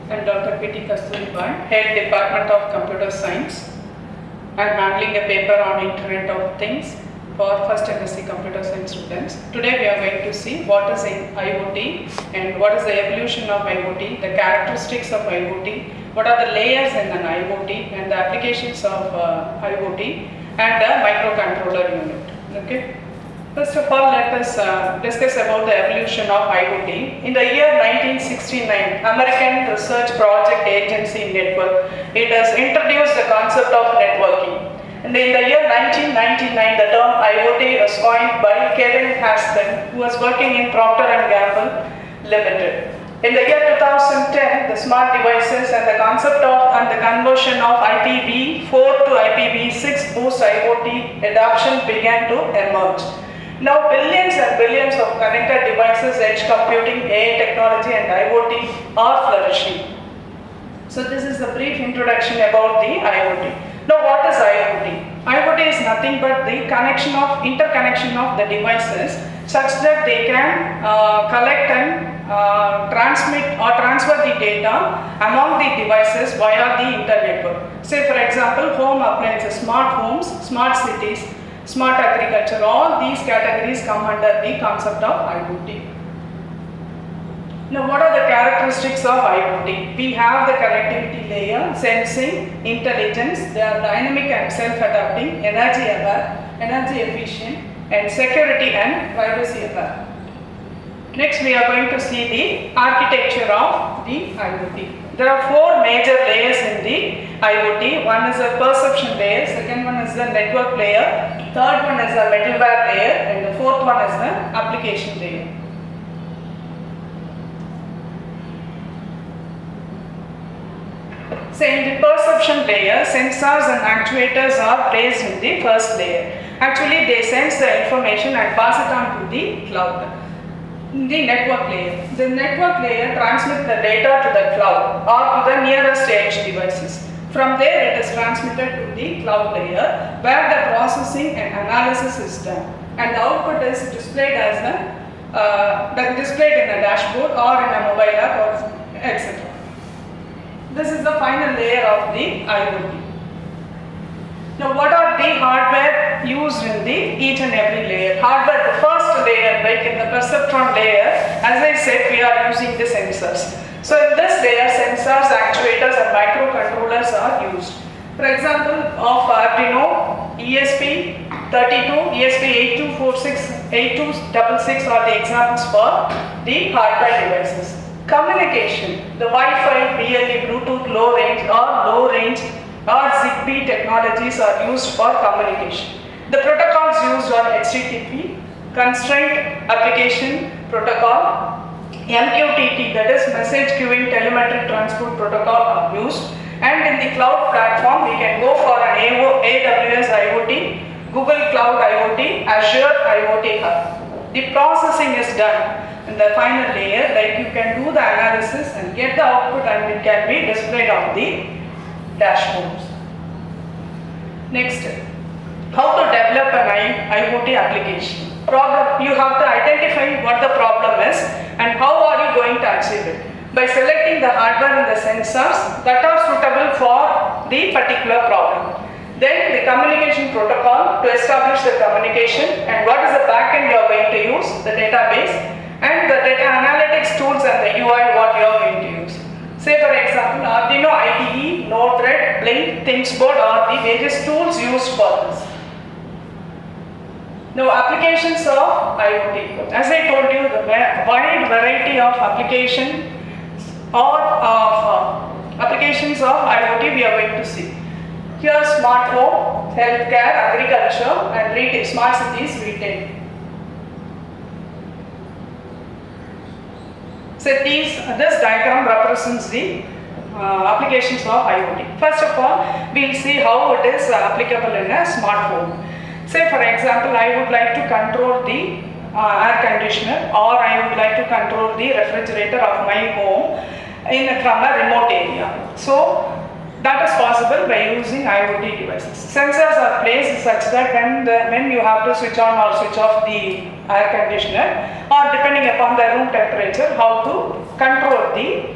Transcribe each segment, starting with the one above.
I'm Dr. P.T. Kasturibai, Head Department of Computer Science. I'm handling a paper on Internet of Things for first MSc Computer Science students. Today we are going to see what is in IoT and what is the evolution of IoT, the characteristics of IoT, what are the layers in an IoT and the applications of IoT and the microcontroller unit. Okay. First of all, let us discuss about the evolution of IoT. In the year 1969, American Research Project Agency Network, it has introduced the concept of networking. And in the year 1999, the term IoT was coined by Kevin Haskell, who was working in Procter & Gamble Limited. In the year 2010, the smart devices and the concept of and the conversion of IPv4 to IPv6 boost IoT adoption began to emerge. Now billions and billions of connected devices, edge computing, AI technology and IoT are flourishing. So this is the brief introduction about the IoT. Now what is IoT? IoT is nothing but the interconnection of the devices such that they can collect and transmit or transfer the data among the devices via the internetwork. Say for example, home appliances, smart homes, smart cities, smart agriculture, all these categories come under the concept of IoT. Now what are the characteristics of IoT? We have the connectivity layer, sensing, intelligence, they are dynamic and self-adapting, energy aware, energy efficient and security and privacy aware. Next we are going to see the architecture of the IoT. There are four major layers in the IoT. One is a perception layer, second one is the network layer, third one is the middleware layer and the fourth one is the application layer. So in the perception layer, sensors and actuators are placed in the first layer. Actually they sense the information and pass it on to the cloud. The network layer. The network layer transmits the data to the cloud or to the nearest edge devices. From there it is transmitted to the cloud layer where the processing and analysis is done and the output is displayed as displayed in a dashboard or in a mobile app or etc. This is the final layer of the IoT. Now what are the hardware used in the each and every layer? Hardware, the first layer, like in the perceptron layer, as I said, we are using the sensors. So in this layer, sensors, actuators and microcontrollers are used. For example, of Arduino, ESP32, ESP8246, 8266 are the examples for the hardware devices. Communication, the Wi-Fi, BLE, Bluetooth, low range or Zigbee technologies are used for communication. The protocols used are HTTP, Constraint Application Protocol, MQTT, that is Message Queuing Telemetric Transport Protocol are used, and in the cloud platform we can go for an AWS IoT, Google Cloud IoT, Azure IoT Hub. The processing is done in the final layer, like you can do the analysis and get the output and it can be displayed on the dashboards. Next, how to develop an IoT application. Problem, you have to identify what the problem is and how are you going to achieve it. By selecting the hardware and the sensors that are suitable for the particular problem. Then the communication protocol to establish the communication and what is the backend you are going to use, the database and the data analytics tools and the UI what you are going to use. Say for example, Arduino IDE, Node-RED, Blink, ThingsBoard are the various tools used for this. Now applications of IoT. As I told you, the wide variety of applications of IoT we are going to see. Here smart home, healthcare, agriculture and retail, smart cities, retail. So this diagram represents the applications of IoT. First of all, we will see how it is applicable in a smart home. Say for example, I would like to control the air conditioner or I would like to control the refrigerator of my home from a remote area. So that is possible by using IoT devices. Sensors are placed such that when you have to switch on or switch off the air conditioner or depending upon the room temperature, how to control the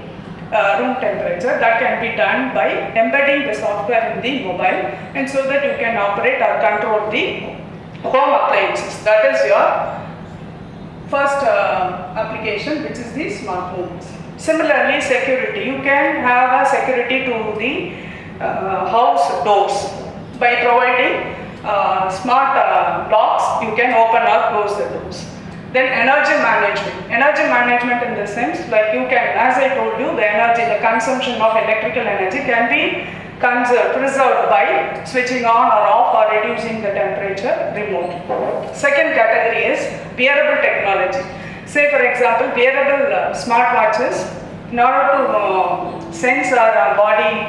room temperature. That can be done by embedding the software in the mobile, and so that you can operate or control the home appliances. That is your first application, which is the smart homes. Similarly, security. You can have a security to the house doors by providing smart locks. You can open or close the doors. Then energy management. Energy management in the sense, like you can, as I told you, the energy, the consumption of electrical energy can be preserved by switching on or off or reducing the temperature remotely. Second category is wearable technology. Say for example, wearable smartwatches, in order to sense our body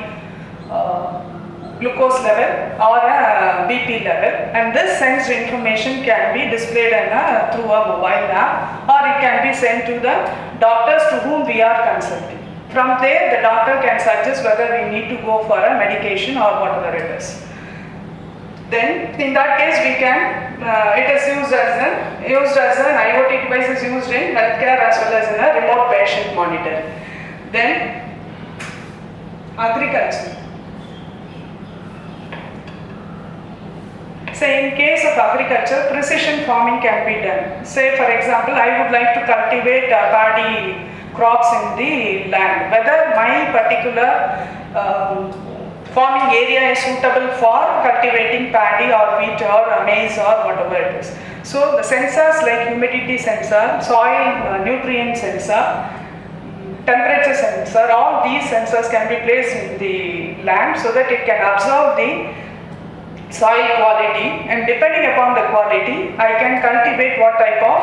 glucose level or a BP level, and this sensed information can be displayed through a mobile app, or it can be sent to the doctors to whom we are consulting. From there, the doctor can suggest whether we need to go for a medication or whatever it is. Then, in that case, we can, it is used as an IoT device is used in healthcare as well as in a remote patient monitoring. Then, agriculture. Say in case of agriculture, precision farming can be done. Say for example, I would like to cultivate paddy crops in the land. Whether my particular farming area is suitable for cultivating paddy or wheat or maize or whatever it is. So the sensors like humidity sensor, soil nutrient sensor, temperature sensor, all these sensors can be placed in the land so that it can observe the soil quality, and depending upon the quality, I can cultivate what type of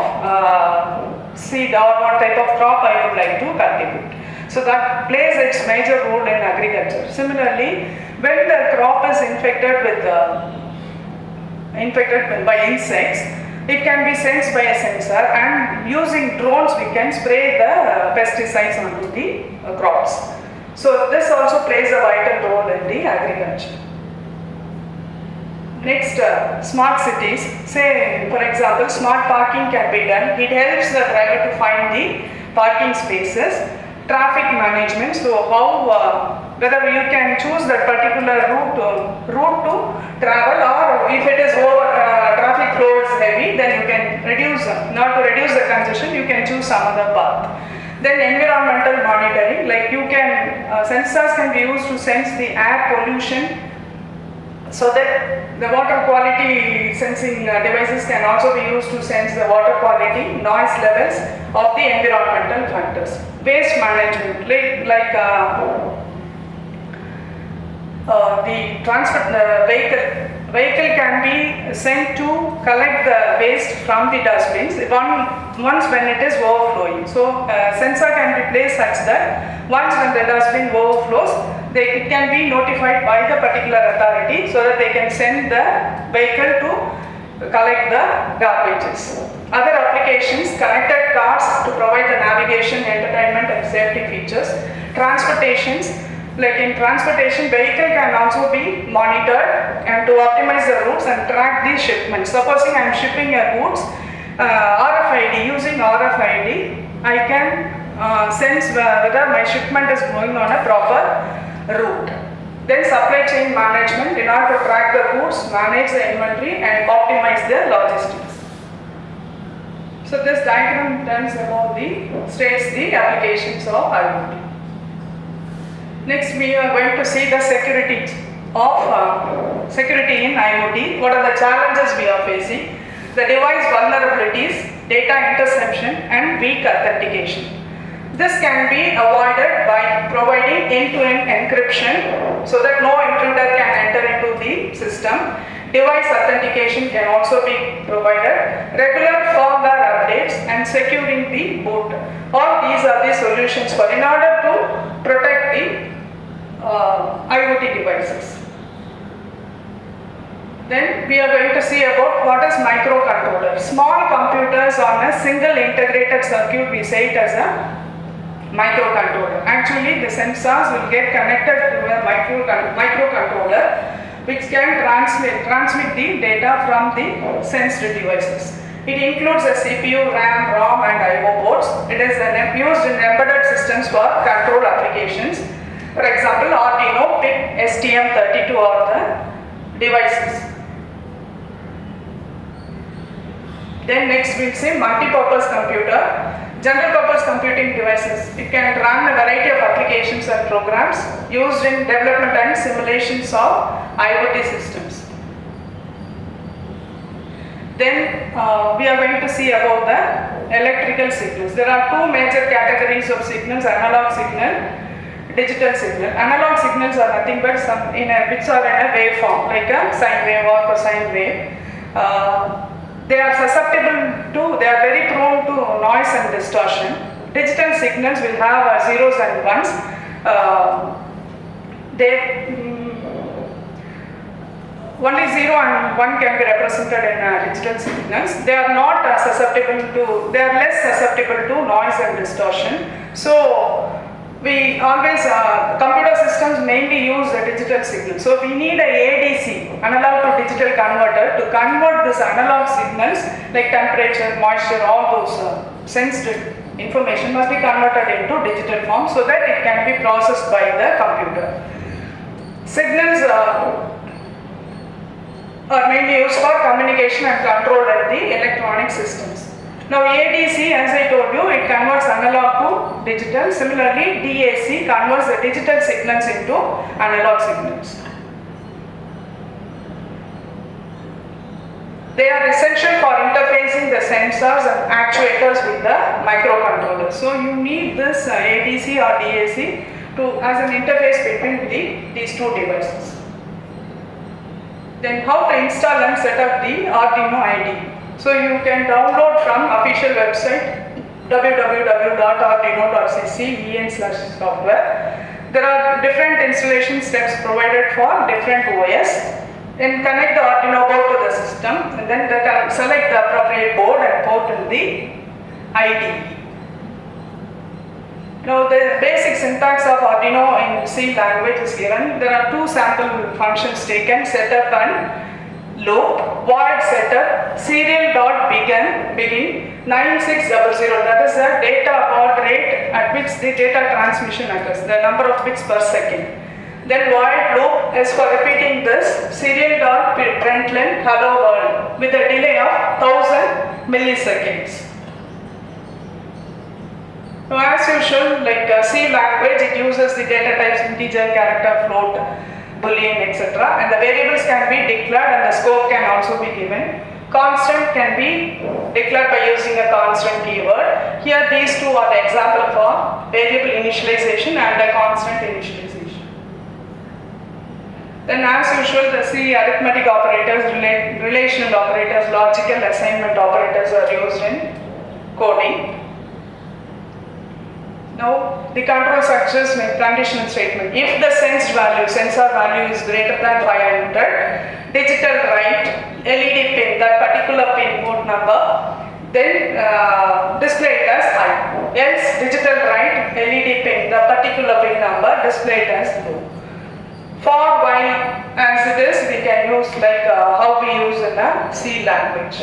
seed or what type of crop I would like to cultivate. So that plays its major role in agriculture. Similarly, when the crop is infected by insects, it can be sensed by a sensor, and using drones we can spray the pesticides onto the crops. So this also plays a vital role in the agriculture. Next, smart cities. Say, for example, smart parking can be done. It helps the driver to find the parking spaces. Traffic management. So, how whether you can choose that particular route to travel, or if it is over traffic flow is heavy, then you can reduce. Not to reduce the congestion, you can choose some other path. Then environmental monitoring. Like you can sensors can be used to sense the air pollution, so that the water quality sensing devices can also be used to sense the water quality, noise levels of the environmental factors. Waste management, like the transport vehicle can be sent to collect the waste from the dustbins once when it is overflowing. So sensor can be placed such that once when the dustbin overflows, it can be notified by the particular authority so that they can send the vehicle to collect the garbages. Other applications, connected cars to provide the navigation, entertainment and safety features. Transportations, like in transportation, vehicle can also be monitored and to optimize the routes and track the shipments. Supposing I am shipping a goods, RFID, using RFID, I can sense whether my shipment is going on a proper route. Then supply chain management, in order to track the goods, manage the inventory and optimize the logistics. So this diagram tells about states the applications of IoT. Next we are going to see the security in IoT. What are the challenges we are facing? The device vulnerabilities, data interception and weak authentication. This can be avoided by providing end-to-end encryption so that no intruder can enter into the system. Device authentication can also be provided. Regular firmware updates and securing the boot. All these are the solutions in order to protect the IoT devices. Then we are going to see about what is microcontroller. Small computers on a single integrated circuit, we say it as a microcontroller. Actually, the sensors will get connected to a microcontroller which can transmit the data from the sensed devices. It includes a CPU, RAM, ROM and I/O ports. It is used in embedded systems for control applications. STM32 are the devices. Then next we'll see multi-purpose computer. General purpose computing devices. It can run a variety of applications and programs used in development and simulations of IoT systems. Then we are going to see about the electrical signals. There are two major categories of signals: analog signal, digital signal. Analog signals are nothing but which are in a waveform, like a sine wave or cosine wave. They are they are very prone to noise and distortion. Digital signals will have zeros and ones. Only 0 and 1 can be represented in digital signals. They are not they are less susceptible to noise and distortion. So, we always, computer systems mainly use the digital signal. So, we need a ADC, analog to digital converter, to convert these analog signals like temperature, moisture, all those sensed information must be converted into digital form so that it can be processed by the computer. Signals are mainly used for communication and control of the electronic systems. Now ADC, as I told you, it converts analog to digital. Similarly, DAC converts the digital signals into analog signals. They are essential for interfacing the sensors and actuators with the microcontrollers. So you need this ADC or DAC as an interface between these two devices. Then how to install and set up the Arduino IDE. So you can download from official website www.arduino.cc/software. There are different installation steps provided for different OS. Then connect the Arduino board to the system and then select the appropriate board and port in the IDE. Now the basic syntax of Arduino in C language is given. There are two sample functions taken: setup and loop. Void setup, serial.begin 9600. That is the data baud rate at which the data transmission occurs, the number of bits per second. Then void loop is for repeating this serial.println hello world with a delay of 1000 milliseconds. Now as usual, like C language, it uses the data types integer, character, float, boolean, etc. And the variables can be declared and the scope can also be given. Constant can be declared by using a constant keyword. Here these two are the example for variable initialization and a constant initialization. Then as usual, the C arithmetic operators, relational operators, logical assignment operators are used in coding. Now the control structures make conditional statement. If the sensor value is greater than 500, digital write LED pin, that particular pin port number, then display it as high. Else digital write LED pin, the particular pin number, display it as low. For while as it is, we can use like how we use in a C language.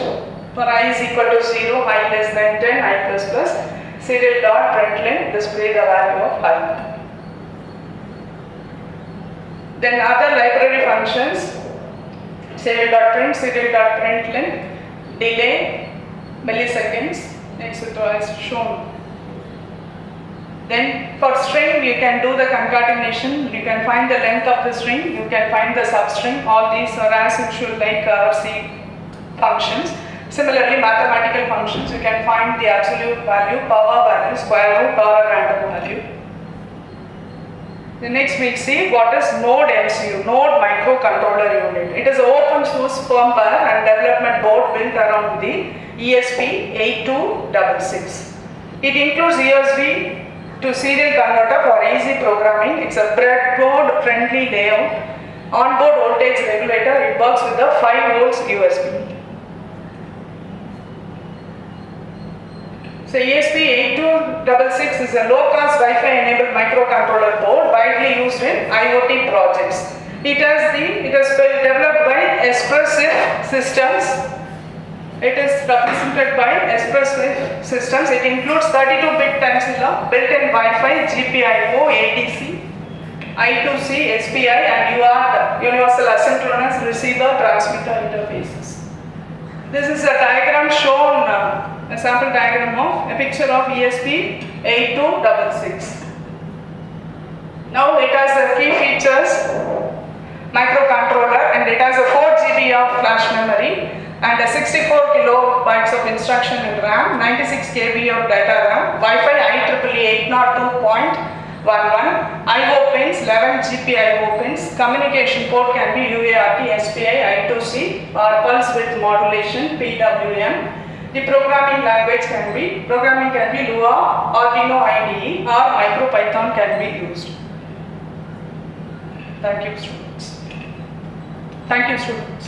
For I is equal to 0, I less than 10, I plus plus. Serial.println display the value of I. Then other library functions, serial.print, serial.println, delay, milliseconds, etc. is shown. Then for string, you can do the concatenation, you can find the length of the string, you can find the substring. All these are as usual like C functions. Similarly, mathematical functions, you can find the absolute value, power value, square root or a random value. The next we see what is Node MCU, Node Microcontroller Unit. It is an open source firmware and development board built around the ESP8266. It includes USB to serial converter for easy programming. It's a breadboard friendly layout. Onboard voltage regulator, it works with the 5 volts USB. So ESP8266 is a low-cost Wi-Fi enabled microcontroller board widely used in IoT projects. It has been developed by Espressif Systems. It is represented by Espressif Systems. It includes 32-bit Tensila, built-in Wi-Fi, GPIO, ADC, I2C, SPI and UART, Universal Asynchronous Receiver Transmitter Interfaces. This is a diagram shown, a sample diagram of a picture of ESP8266. Now it has the key features, microcontroller, and it has a 4 GB of flash memory and a 64 kilobytes of instruction in RAM, 96 KB of data RAM, Wi-Fi IEEE 802.11, I/O pins, 11 GPIO pins, communication port can be UART, SPI, I2C or pulse width modulation, PWM. The programming language can be Lua, Arduino IDE or MicroPython can be used. Thank you, students.